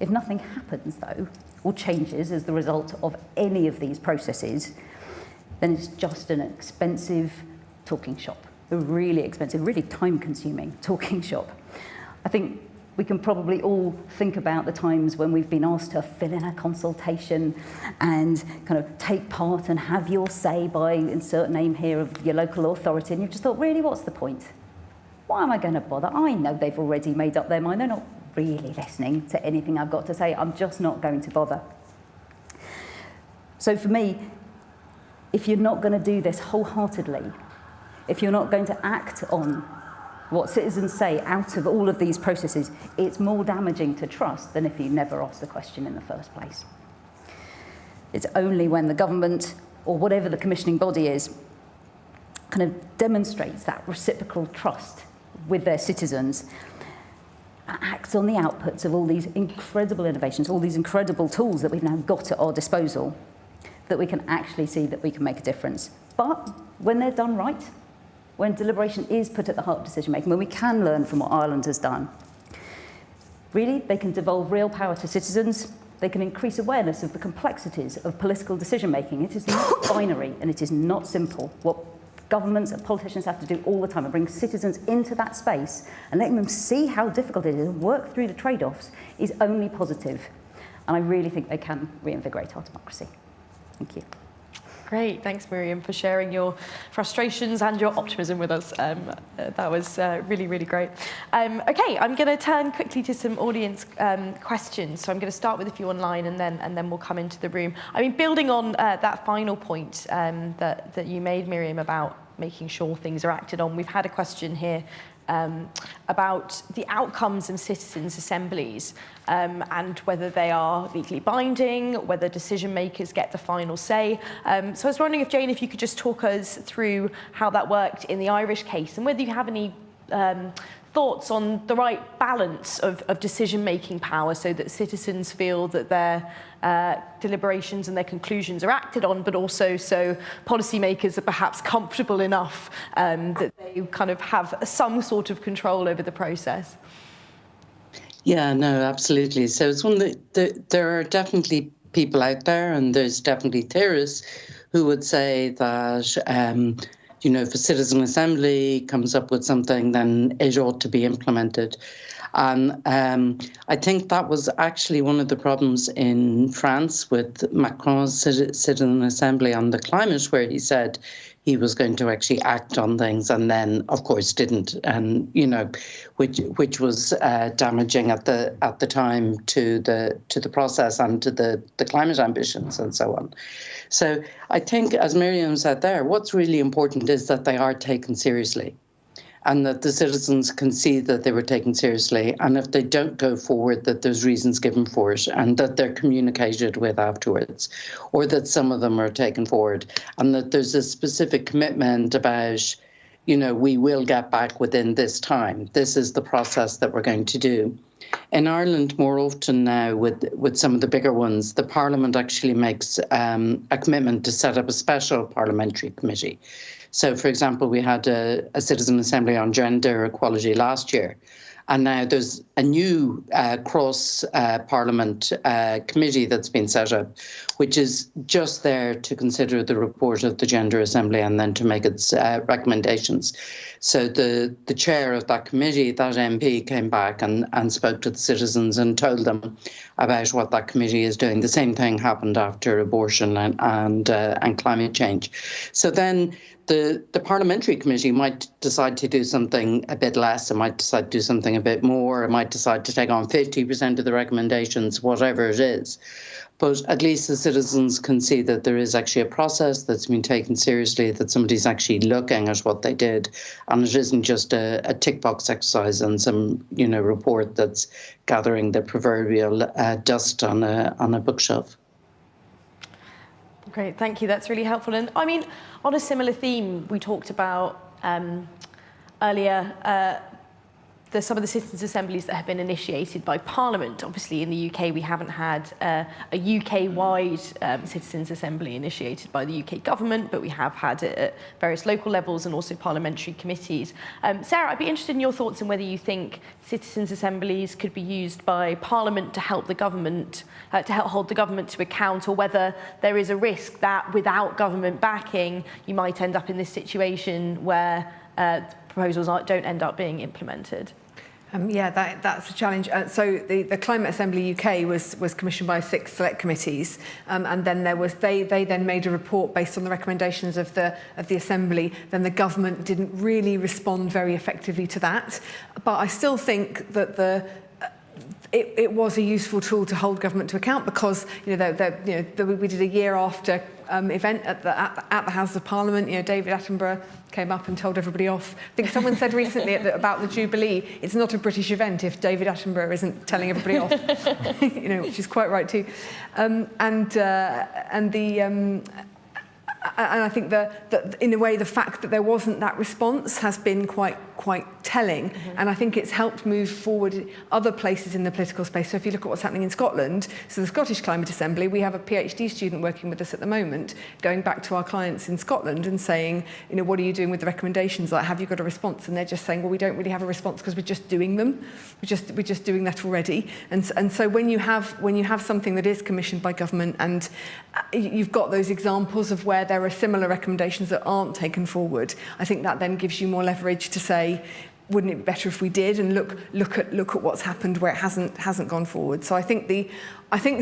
S5: If nothing happens, though, or changes as the result of any of these processes, then it's just an expensive talking shop, a really expensive, really time-consuming talking shop. I think we can probably all think about the times when we've been asked to fill in a consultation and kind of take part and have your say by insert name here of your local authority, and you've just thought, really, what's the point? Why am I going to bother? I know they've already made up their mind. They're not really listening to anything I've got to say. I'm just not going to bother. So for me, if you're not going to do this wholeheartedly, if you're not going to act on what citizens say out of all of these processes, it's more damaging to trust than if you never asked the question in the first place. It's only when the government, or whatever the commissioning body is, kind of demonstrates that reciprocal trust with their citizens, and acts on the outputs of all these incredible innovations, all these incredible tools that we've now got at our disposal, that we can actually see that we can make a difference. But when they're done right, when deliberation is put at the heart of decision-making, when we can learn from what Ireland has done, really, they can devolve real power to citizens. They can increase awareness of the complexities of political decision-making. It is not binary and it is not simple. What governments and politicians have to do all the time and bring citizens into that space and letting them see how difficult it is and work through the trade-offs is only positive. And I really think they can reinvigorate our democracy. Thank you.
S1: Great, thanks Miriam for sharing your frustrations and your optimism with us. That was really, really great. Okay, I'm going to turn quickly to some audience questions. So I'm going to start with a few online and then we'll come into the room. I mean, building on that final point that you made, Miriam, about making sure things are acted on, we've had a question here about the outcomes of citizens' assemblies and whether they are legally binding, whether decision makers get the final say. So I was wondering if, Jane, if you could just talk us through how that worked in the Irish case and whether you have any thoughts on the right balance of decision-making power so that citizens feel that their deliberations and their conclusions are acted on, but also so policymakers are perhaps comfortable enough that they kind of have some sort of control over the process.
S2: Yeah, no, absolutely. So it's one that there are definitely people out there, and there's definitely theorists who would say that you know, if a citizen assembly comes up with something, then it ought to be implemented. And I think that was actually one of the problems in France with Macron's citizen assembly on the climate, where he said he was going to actually act on things and then, of course, didn't. And, you know, which was damaging at the time to the process and to the climate ambitions and so on. So I think, as Miriam said there, what's really important is that they are taken seriously and that the citizens can see that they were taken seriously. And if they don't go forward, that there's reasons given for it and that they're communicated with afterwards, or that some of them are taken forward and that there's a specific commitment about, you know, we will get back within this time. This is the process that we're going to do. In Ireland, more often now, with some of the bigger ones, the Parliament actually makes a commitment to set up a special parliamentary committee. So, for example, we had a citizen assembly on gender equality last year, and now there's a new cross-parliament committee that's been set up, which is just there to consider the report of the Gender Assembly and then to make its recommendations. So the chair of that committee, that MP, came back and spoke to the citizens and told them about what that committee is doing. The same thing happened after abortion and climate change. So then the parliamentary committee might decide to do something a bit less, it might decide to do something a bit more, it might decide to take on 50% of the recommendations, whatever it is. But at least the citizens can see that there is actually a process that's been taken seriously, that somebody's actually looking at what they did, and it isn't just a tick box exercise and some, you know, report that's gathering the proverbial dust on a bookshelf.
S1: Great, thank you. That's really helpful. And I mean, on a similar theme, we talked about earlier some of the citizens' assemblies that have been initiated by Parliament. Obviously, in the UK, we haven't had a UK-wide citizens' assembly initiated by the UK government, but we have had it at various local levels and also parliamentary committees. Sarah, I'd be interested in your thoughts on whether you think citizens' assemblies could be used by Parliament to help the government, to help hold the government to account, or whether there is a risk that without government backing, you might end up in this situation where proposals don't end up being implemented.
S3: Yeah, that's a challenge. So the Climate Assembly UK was commissioned by 6 select committees, and then they then made a report based on the recommendations of the Assembly. Then the government didn't really respond very effectively to that, but I still think that it was a useful tool to hold government to account, because we did a year after event at the House of Parliament. David Attenborough came up and told everybody off. I think someone said recently about the Jubilee, it's not a British event if David Attenborough isn't telling everybody off, which is quite right too. And I think that in a way the fact that there wasn't that response has been quite telling, and I think it's helped move forward other places in the political space. So if you look at what's happening in Scotland, so the Scottish Climate Assembly, we have a PhD student working with us at the moment, going back to our clients in Scotland and saying, what are you doing with the recommendations? Like, have you got a response? And they're just saying, well, we don't really have a response because we're just doing them. We're just doing that already. And so when you have something that is commissioned by government, and you've got those examples of where there are similar recommendations that aren't taken forward, I think that then gives you more leverage to say, wouldn't it be better if we did, and look at what's happened where it hasn't gone forward. So I think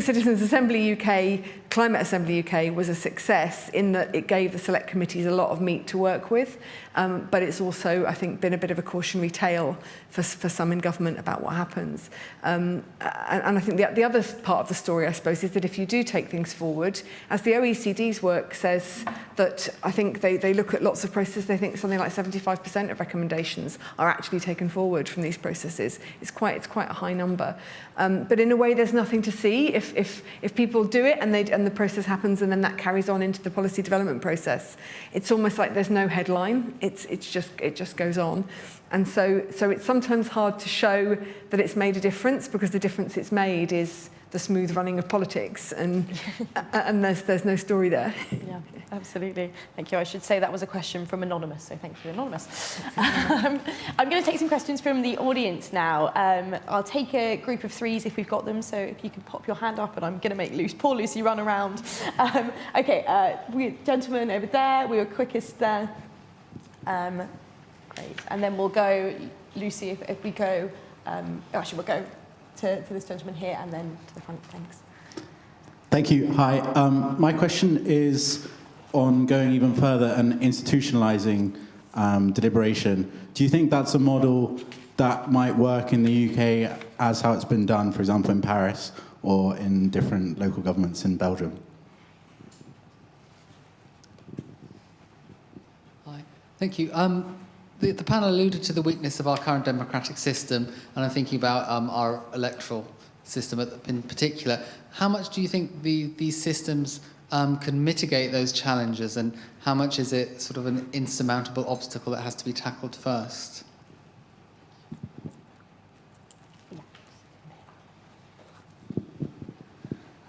S3: Citizens Assembly UK, Climate Assembly UK was a success in that it gave the select committees a lot of meat to work with, but it's also, I think, been a bit of a cautionary tale for some in government about what happens. And I think the other part of the story, I suppose, is that if you do take things forward, as the OECD's work says, that I think they look at lots of processes, they think something like 75% of recommendations are actually taken forward from these processes. It's quite a high number. But in a way, there's nothing to see if people do it and the process happens, and then that carries on into the policy development process. It's almost like there's no headline. It just goes on, and so it's sometimes hard to show that it's made a difference, because the difference it's made is the smooth running of politics, and there's no story there.
S1: Yeah, absolutely. Thank you. I should say that was a question from Anonymous, so thank you, Anonymous. I'm going to take some questions from the audience now. I'll take a group of 3s if we've got them, so if you can pop your hand up, and I'm going to make poor Lucy run around. Okay, gentleman over there, we were quickest there. Great. And then we'll go, Lucy, if we go, actually we'll go to this gentleman here and then to the front. Thanks.
S6: Thank you. Hi. My question is on going even further and institutionalizing deliberation. Do you think that's a model that might work in the UK as how it's been done, for example, in Paris or in different local governments in Belgium?
S7: Hi. Thank you. The panel alluded to the weakness of our current democratic system, and I'm thinking about our electoral system in particular. How much do you think these systems can mitigate those challenges, and how much is it sort of an insurmountable obstacle that has to be tackled first?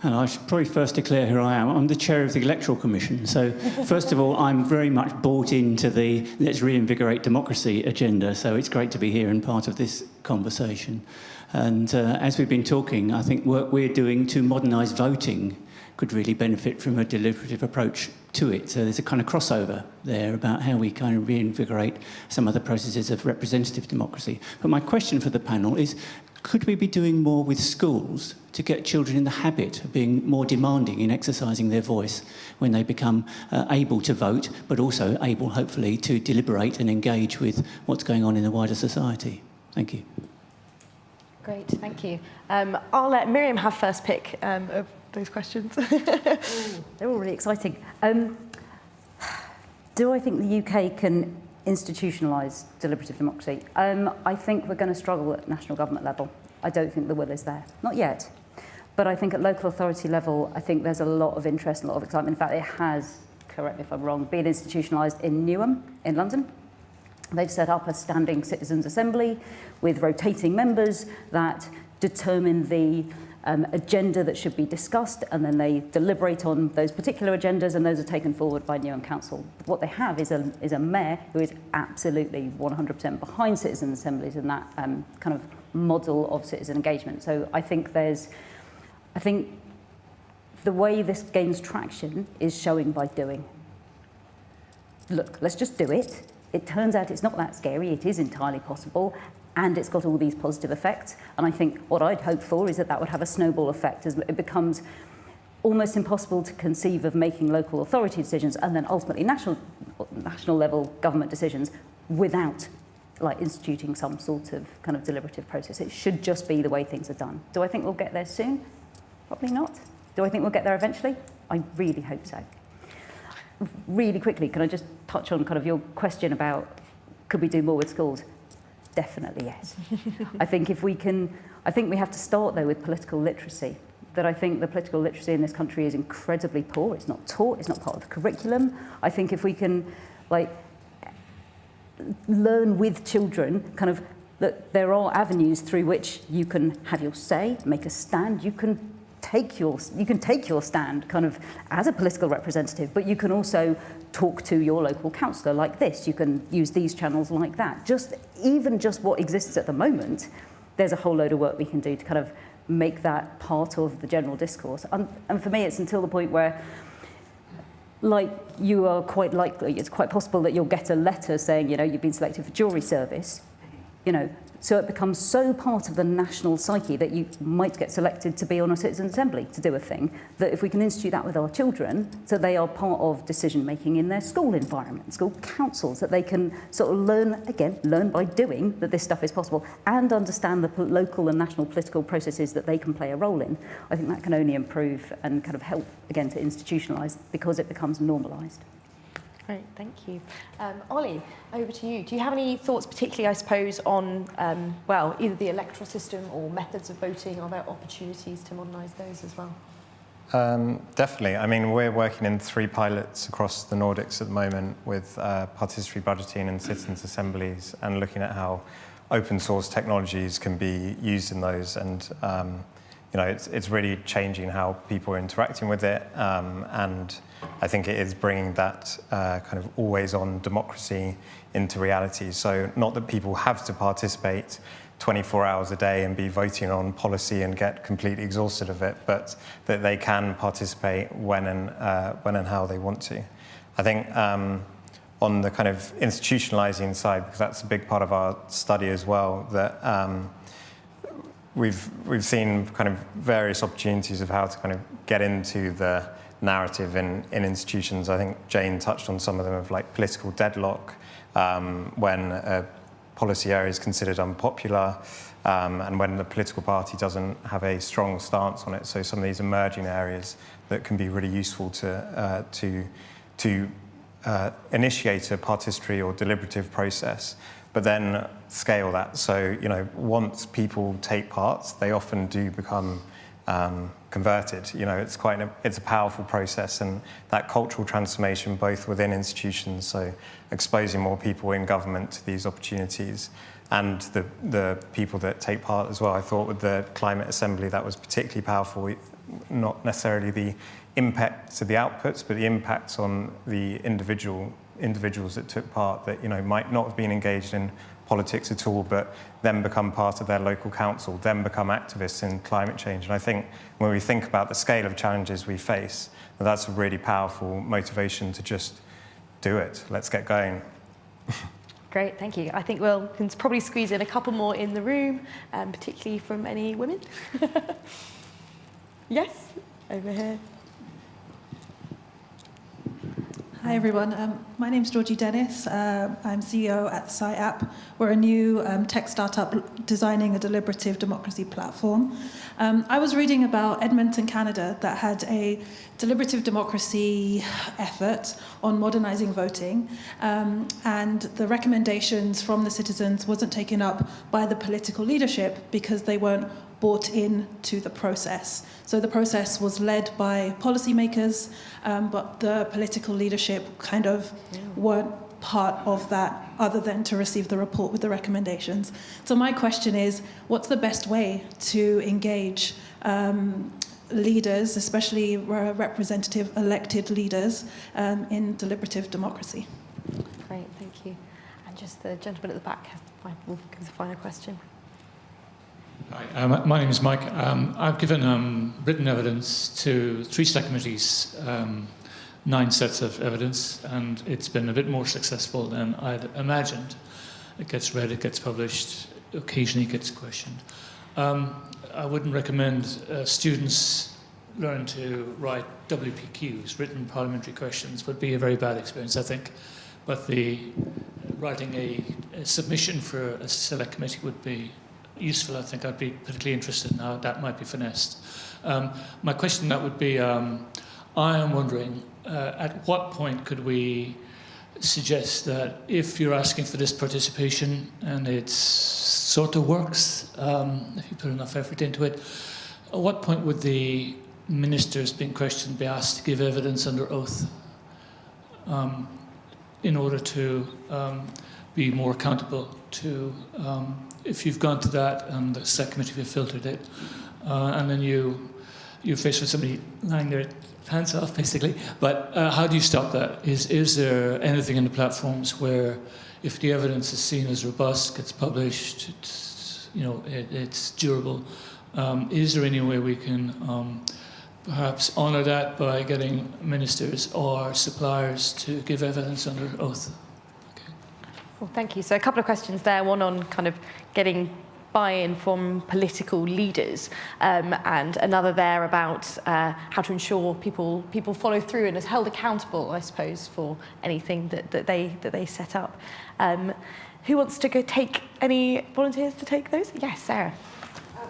S8: And I should probably first declare who I am. I'm the chair of the Electoral Commission. So first of all, I'm very much bought into the Let's Reinvigorate Democracy agenda. So it's great to be here and part of this conversation. And as we've been talking, I think work we're doing to modernise voting could really benefit from a deliberative approach to it. So there's a kind of crossover there about how we kind of reinvigorate some of the processes of representative democracy. But my question for the panel is, could we be doing more with schools to get children in the habit of being more demanding in exercising their voice when they become able to vote, but also able, hopefully, to deliberate and engage with what's going on in the wider society? Thank you.
S1: Great, thank you. I'll let Miriam have first pick of those questions.
S5: They're all really exciting. Do I think the UK can institutionalise deliberative democracy? I think we're going to struggle at national government level. I don't think the will is there. Not yet. But I think at local authority level, I think there's a lot of interest and a lot of excitement. In fact, it has, correct me if I'm wrong, been institutionalised in Newham, in London. They've set up a standing citizens' assembly with rotating members that determine the agenda that should be discussed, and then they deliberate on those particular agendas, and those are taken forward by Newham Council. What they have is a mayor who is absolutely 100% behind citizen assemblies and that kind of model of citizen engagement. So I think the way this gains traction is showing by doing. Look, let's just do it. It turns out it's not that scary. It is entirely possible. And it's got all these positive effects. And I think what I'd hope for is that would have a snowball effect as it becomes almost impossible to conceive of making local authority decisions and then ultimately national level government decisions without like instituting some sort of kind of deliberative process. It should just be the way things are done. Do I think we'll get there soon? Probably not. Do I think we'll get there eventually? I really hope so. Really quickly, can I just touch on kind of your question about could we do more with schools? Definitely yes. I think we have to start though with political literacy. That I think the political literacy in this country is incredibly poor. It's not taught, it's not part of the curriculum. I think if we can like learn with children kind of that there are avenues through which you can have your say, make a stand, you can take your stand kind of as a political representative, but you can also talk to your local councillor like this. You can use these channels like that. Even just what exists at the moment, there's a whole load of work we can do to kind of make that part of the general discourse. And for me, it's until the point where, like, you are quite likely, it's quite possible that you'll get a letter saying, you know, you've been selected for jury service, you know, so it becomes so part of the national psyche that you might get selected to be on a citizen assembly to do a thing, that if we can institute that with our children, so they are part of decision making in their school environment, school councils, that they can sort of learn by doing that this stuff is possible and understand the local and national political processes that they can play a role in. I think that can only improve and kind of help, again, to institutionalise because it becomes normalised.
S1: Great, thank you. Ollie, over to you. Do you have any thoughts, particularly, I suppose, on, well, either the electoral system or methods of voting? Are there opportunities to modernise those as well?
S4: Definitely. I mean, we're working in 3 pilots across the Nordics at the moment with participatory budgeting and citizens' assemblies and looking at how open source technologies can be used in those. And, you know, it's really changing how people are interacting with it. And I think it is bringing that kind of always-on democracy into reality. So not that people have to participate 24 hours a day and be voting on policy and get completely exhausted of it, but that they can participate when and how they want to. I think on the kind of institutionalizing side, because that's a big part of our study as well, that we've seen kind of various opportunities of how to kind of get into the narrative in institutions. I think Jane touched on some of them, of like political deadlock, when a policy area is considered unpopular, and when the political party doesn't have a strong stance on it. So some of these emerging areas that can be really useful to initiate a participatory or deliberative process, but then scale that. So, you know, once people take part, they often do become converted. You know, it's a powerful process, and that cultural transformation both within institutions, so exposing more people in government to these opportunities, and the people that take part as well. I thought with the Climate Assembly that was particularly powerful, not necessarily the impact to the outputs, but the impacts on the individuals that took part that, you know, might not have been engaged in politics at all, but then become part of their local council, then become activists in climate change. And I think when we think about the scale of challenges we face, that's a really powerful motivation to just do it. Let's get going.
S1: Great, thank you. I think we can probably squeeze in a couple more in the room, particularly from any women. Yes, over here.
S9: Hi everyone, my name's Georgie Dennis. I'm CEO at SciApp. We're a new tech startup designing a deliberative democracy platform. I was reading about Edmonton, Canada, that had a deliberative democracy effort on modernizing voting, and the recommendations from the citizens wasn't taken up by the political leadership because they weren't bought in to the process. So the process was led by policymakers, but the political leadership kind of weren't part of that other than to receive the report with the recommendations. So my question is, what's the best way to engage leaders, especially representative elected leaders, in deliberative democracy?
S1: Great, thank you. And just the gentleman at the back will give the final question.
S10: Hi, my name is Mike. I've given written evidence to 3 select committees, 9 sets of evidence, and it's been a bit more successful than I'd imagined. It gets read, it gets published, occasionally gets questioned. I wouldn't recommend students learn to write WPQs, written parliamentary questions, would be a very bad experience, I think. But writing a submission for a select committee would be useful. I think I'd be particularly interested in how that might be finessed. My question that would be, I am wondering, at what point could we suggest that if you're asking for this participation and it sort of works, if you put enough effort into it, at what point would the ministers being questioned be asked to give evidence under oath in order to be more accountable to, if you've gone to that and the select committee have filtered it, and then you're faced with somebody lying their pants off, basically. But how do you stop that? Is there anything in the platforms where, if the evidence is seen as robust, gets published, it's durable? Is there any way we can perhaps honour that by getting ministers or suppliers to give evidence under oath? Okay.
S1: Well, thank you. So a couple of questions there. One on kind of getting buy-in from political leaders, and another there about how to ensure people follow through and is held accountable, I suppose, for anything that they set up. Who wants to go take any volunteers to take those? Yes, Sarah.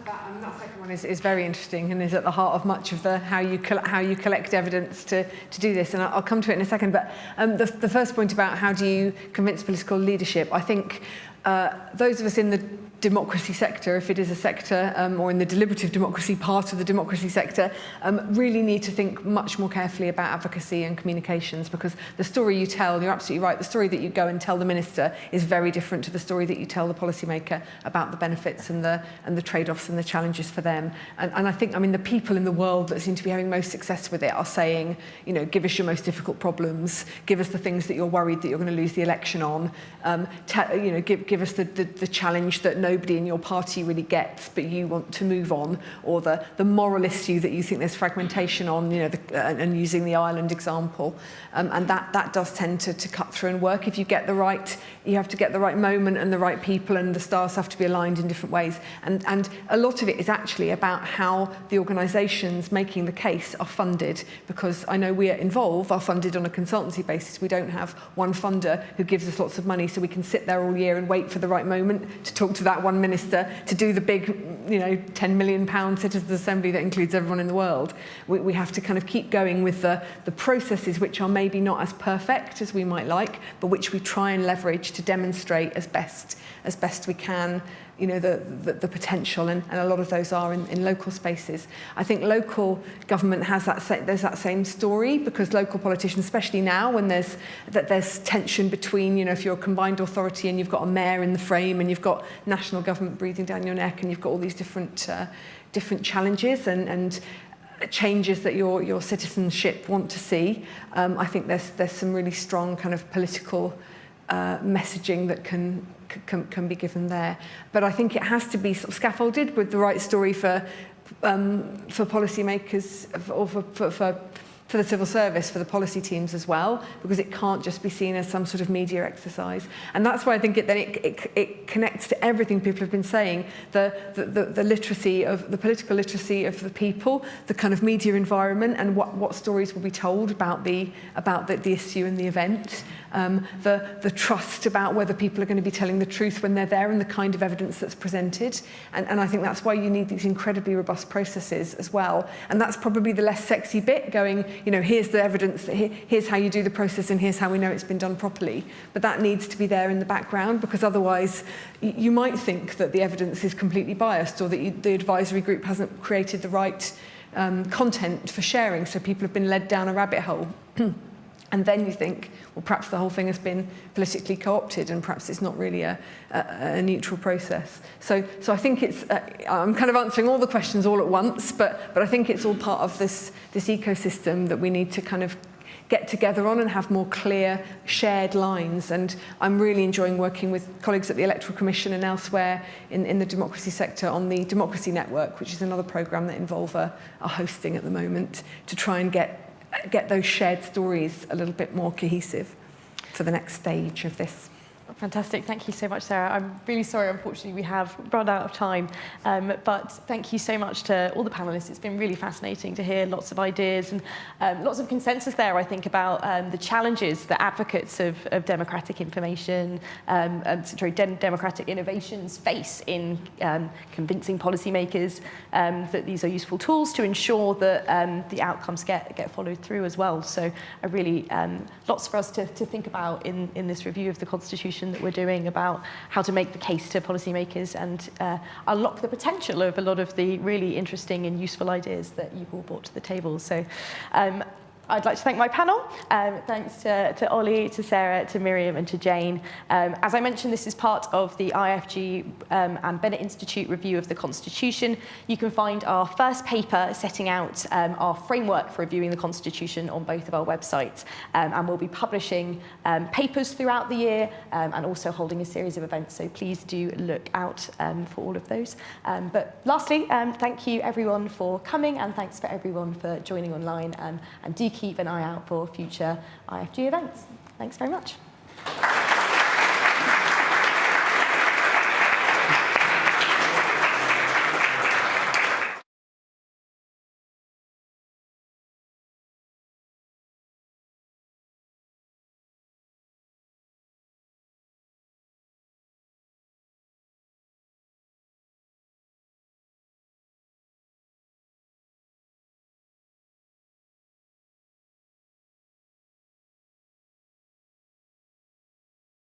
S3: That second one is very interesting and is at the heart of much of the how you collect evidence to do this, and I'll come to it in a second. But the first point about how do you convince political leadership, I think those of us in the democracy sector, if it is a sector, or in the deliberative democracy part of the democracy sector, really need to think much more carefully about advocacy and communications, because the story you tell, you're absolutely right, the story that you go and tell the minister is very different to the story that you tell the policymaker about the benefits and the trade-offs and the challenges for them. And I think, the people in the world that seem to be having most success with it are saying, give us your most difficult problems, give us the things that you're worried that you're going to lose the election on, give us the challenge that nobody in your party really gets, but you want to move on, or the moral issue that you think there's fragmentation on, and using the Ireland example, and that does tend to cut through and work. If you have to get the right moment and the right people, and the stars have to be aligned in different ways, and a lot of it is actually about how the organisations making the case are funded, because I know we are involved, are funded on a consultancy basis. We don't have one funder who gives us lots of money so we can sit there all year and wait for the right moment to talk to that one minister to do the big, £10 million Citizens' Assembly that includes everyone in the world. We have to kind of keep going with the processes which are maybe not as perfect as we might like, but which we try and leverage to demonstrate as best we can, the potential, and a lot of those are in local spaces. I think local government has there's that same story, because local politicians, especially now when there's tension between, if you're a combined authority and you've got a mayor in the frame and you've got national government breathing down your neck and you've got all these different challenges and changes that your citizenship want to see. I think there's some really strong kind of political messaging that can be given there, but I think it has to be sort of scaffolded with the right story for policymakers, or for the civil service, for the policy teams as well, because it can't just be seen as some sort of media exercise. And that's why I think it connects to everything people have been saying, the literacy of the political literacy of the people, the kind of media environment, and what stories will be told about the issue and the event. The trust about whether people are going to be telling the truth when they're there, and the kind of evidence that's presented. And I think that's why you need these incredibly robust processes as well. And that's probably the less sexy bit, going, here's the evidence, here's how you do the process, and here's how we know it's been done properly. But that needs to be there in the background, because otherwise you might think that the evidence is completely biased, or that the advisory group hasn't created the right content for sharing, so people have been led down a rabbit hole. And then you think, well, perhaps the whole thing has been politically co-opted and perhaps it's not really a neutral process. So I think it's, I'm kind of answering all the questions all at once, but I think it's all part of this ecosystem that we need to kind of get together on and have more clear shared lines. And I'm really enjoying working with colleagues at the Electoral Commission and elsewhere in the democracy sector on the Democracy Network, which is another programme that Involver are hosting at the moment, to try and get those shared stories a little bit more cohesive for the next stage of this.
S1: Fantastic. Thank you so much, Sarah. I'm really sorry, unfortunately, we have run out of time. But thank you so much to all the panellists. It's been really fascinating to hear lots of ideas and lots of consensus there, I think, about the challenges that advocates of democratic information, democratic innovations face in convincing policymakers that these are useful tools to ensure that the outcomes get followed through as well. So I really, lots for us to think about in this review of the Constitution that we're doing about how to make the case to policymakers and unlock the potential of a lot of the really interesting and useful ideas that you've all brought to the table. So I'd like to thank my panel. Thanks to Ollie, to Sarah, to Miriam and to Jane. As I mentioned, this is part of the IFG and Bennett Institute review of the Constitution. You can find our first paper setting out our framework for reviewing the Constitution on both of our websites. And we'll be publishing papers throughout the year and also holding a series of events. So please do look out for all of those. But lastly, thank you everyone for coming and thanks for everyone for joining online and do keep an eye out for future IFG events. Thanks very much.